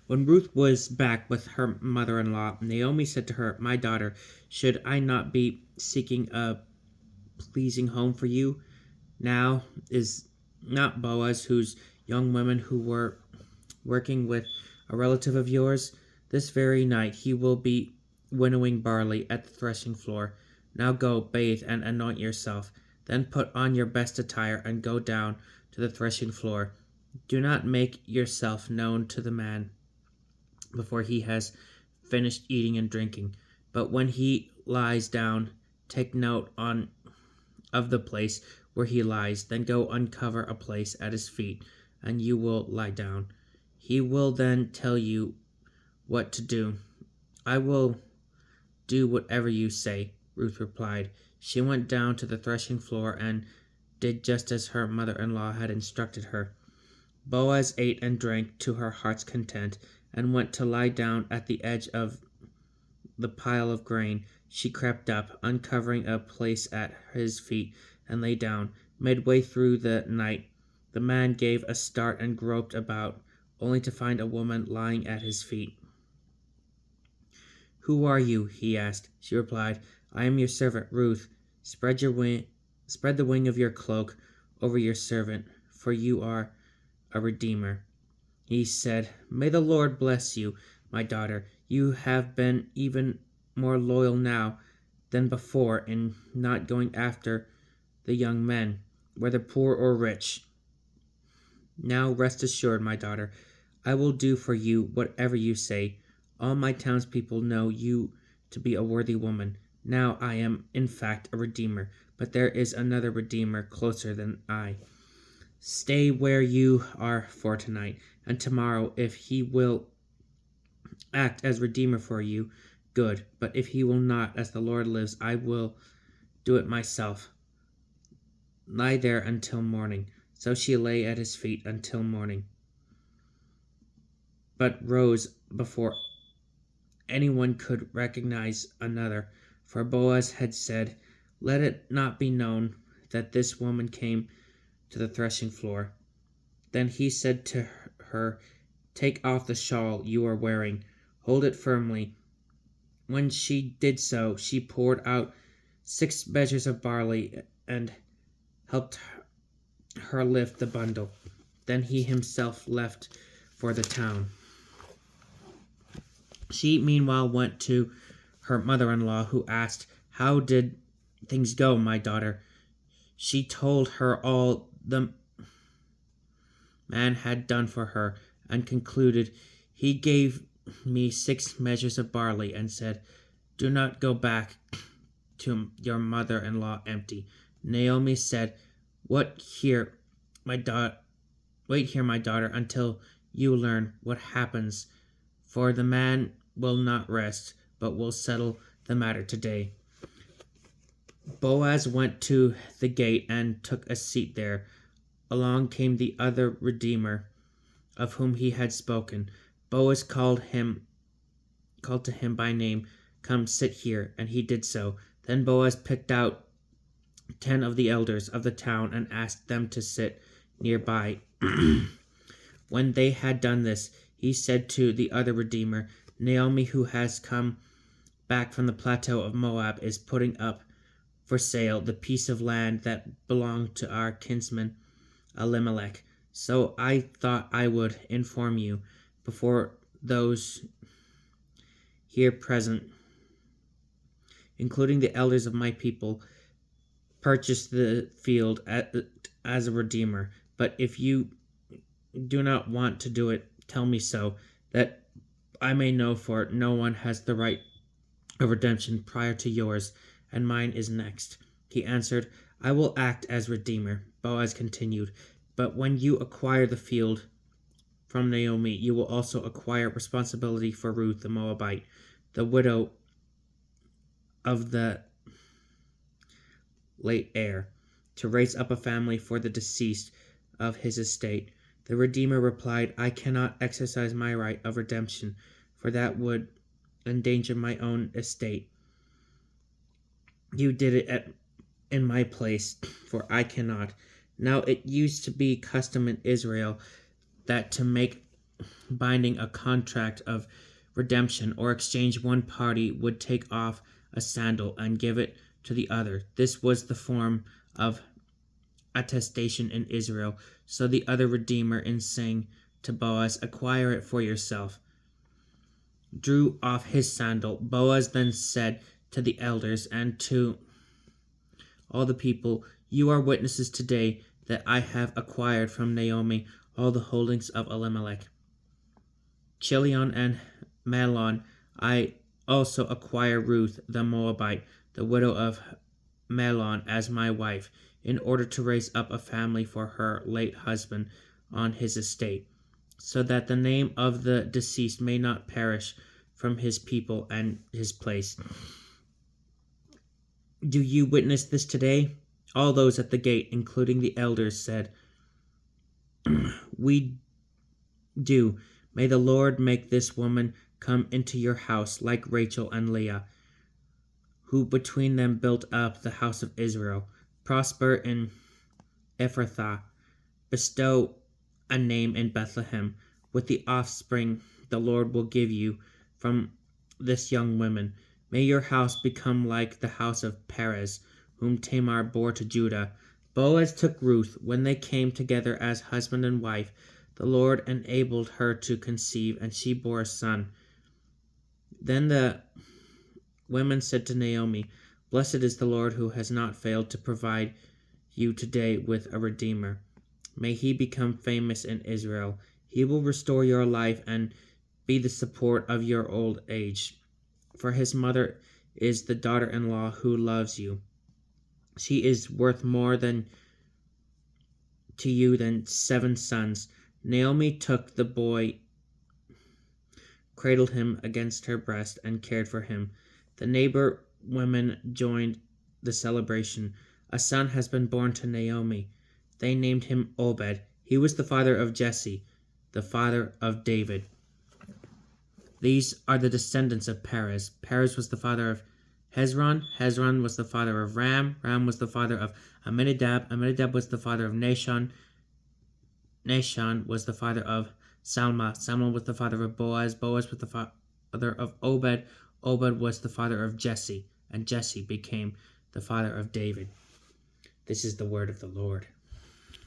When Ruth was back with her mother-in-law, Naomi said to her, "My daughter, should I not be seeking a pleasing home for you? Now is not Boaz, whose young women who were working with a relative of yours? This very night he will be winnowing barley at the threshing floor. Now go, bathe and anoint yourself. Then put on your best attire and go down to the threshing floor. Do not make yourself known to the man before he has finished eating and drinking. But when he lies down, take note on of the place where he lies. Then go uncover a place at his feet, and you will lie down. He will then tell you what to do. I will do whatever you say," Ruth replied. She went down to the threshing floor and did just as her mother-in-law had instructed her. Boaz ate and drank to her heart's content, and went to lie down at the edge of the pile of grain. She crept up, uncovering a place at his feet, and lay down. Midway through the night, the man gave a start and groped about, only to find a woman lying at his feet. "Who are you?" he asked. She replied, "I am your servant Ruth. Spread the wing of your cloak over your servant, for you are a redeemer." He said, "May the Lord bless you, my daughter. You have been even more loyal now than before in not going after the young men, whether poor or rich. Now rest assured, my daughter, I will do for you whatever you say. All my townspeople know you to be a worthy woman. Now I am, in fact, a redeemer, but there is another redeemer closer than I. Stay where you are for tonight, and tomorrow, if he will act as redeemer for you, good. But if he will not, as the Lord lives, I will do it myself. Lie there until morning." So she lay at his feet until morning, but rose before anyone could recognize another, for Boaz had said, "Let it not be known that this woman came to the threshing floor." Then he said to her, "Take off the shawl you are wearing. Hold it firmly." When she did so, she poured out 6 measures of barley and helped her lift the bundle. Then he himself left for the town. She meanwhile went to her mother-in-law, who asked, "How did things go, my daughter?" She told her all the man had done for her, and concluded, "He gave me 6 measures of barley, and said, 'Do not go back to your mother-in-law empty.'" Naomi said, "Wait here, my daughter, until you learn what happens, for the man will not rest, but will settle the matter today." Boaz went to the gate and took a seat there. Along came the other redeemer of whom he had spoken. Boaz called to him by name, "Come, sit here," and he did so. Then Boaz picked out 10 of the elders of the town and asked them to sit nearby. When they had done this, he said to the other redeemer, "Naomi, who has come back from the plateau of Moab, is putting up for sale the piece of land that belonged to our kinsman Elimelech. So I thought I would inform you before those here present, including the elders of my people, purchase the field as a redeemer. But if you do not want to do it, tell me so, that I may know, for no one has the right of redemption prior to yours, and mine is next." He answered, "I will act as redeemer." Boaz continued, "But when you acquire the field from Naomi, you will also acquire responsibility for Ruth the Moabite, the widow of the late heir, to raise up a family for the deceased of his estate." The Redeemer replied, "I cannot exercise my right of redemption, for that would endanger my own estate. You did it in my place, for I cannot. Now it used to be custom in Israel that to make binding a contract of redemption or exchange, one party would take off a sandal and give it to the other. This was the form of attestation in Israel. So the other redeemer, in saying to Boaz, "Acquire it for yourself," drew off his sandal. Boaz then said to the elders and to all the people, "You are witnesses today that I have acquired from Naomi all the holdings of Elimelech, Chilion, and Mahlon. I also acquire Ruth the Moabite, the widow of Mahlon, as my wife, in order to raise up a family for her late husband on his estate, so that the name of the deceased may not perish from his people and his place. Do you witness this today?" All those at the gate, including the elders, said, "We do. May the Lord make this woman come into your house like Rachel and Leah, who between them built up the house of Israel. Prosper in Ephrathah, bestow a name in Bethlehem. With the offspring the Lord will give you from this young woman. May your house become like the house of Perez, whom Tamar bore to Judah." Boaz took Ruth. When they came together as husband and wife, the Lord enabled her to conceive, and she bore a son. Then the women said to Naomi, "Blessed is the Lord, who has not failed to provide you today with a redeemer. May he become famous in Israel. He will restore your life and be the support of your old age. For his mother is the daughter-in-law who loves you. She is worth more to you than 7 sons." Naomi took the boy, cradled him against her breast, and cared for him. The neighbor women joined the celebration. "A son has been born to Naomi." They named him Obed. He was the father of Jesse, the father of David. These are the descendants of Perez. Perez was the father of Hezron. Hezron was the father of Ram. Ram was the father of Amminadab. Amminadab was the father of Nahshon. Nahshon was the father of Salma. Salma was the father of Boaz. Boaz was the father of Obed. Obed was the father of Jesse. And Jesse became the father of David. This is the word of the Lord.